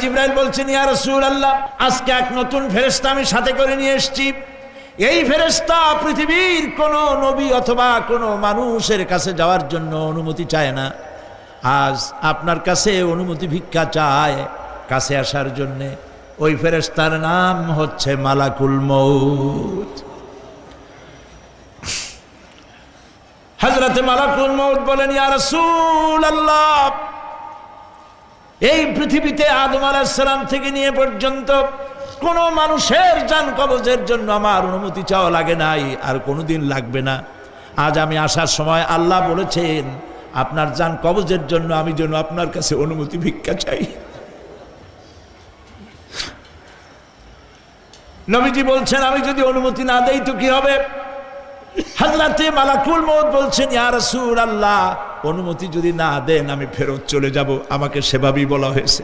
জিবরাইল বলছেন, ইয়া রাসূলুল্লাহ, আজকে এক নতুন ফেরেশতা আমি সাথে করে নিয়ে এসেছি। এই ফেরেশতা পৃথিবীর কোন নবী অথবা কোন মানুষের কাছে যাওয়ার জন্য অনুমতি চায় না। আজ আপনার কাছে অনুমতি ভিক্ষা চায় কাছে আসার জন্য। ওই ফেরেশতার নাম হচ্ছে মালাকুল মউত। হযরতে মালাকুল মউত বলেন, ইয়া রাসূলুল্লাহ, এই পৃথিবীতে আদম আলাইহিস সালাম থেকে নিয়ে পর্যন্ত কোন মানুষের জান কবজের জন্য আমার অনুমতি চাওয়া লাগে নাই, আর কোনোদিন লাগবে না। আজ আমি আসার সময় আল্লাহ বলেছেন আপনার জান কবজের জন্য আমি যেন আপনার কাছে অনুমতি ভিক্ষা চাই। নবীজি বলছেন, আমি যদি অনুমতি না দেই তো কি হবে? হযরতে মালাকুল মউত বলছেন, ইয়া রাসূলুল্লাহ, অনুমতি যদি না দেন আমি ফেরত চলে যাব। আমাকে সেভাবেই বলা হয়েছে।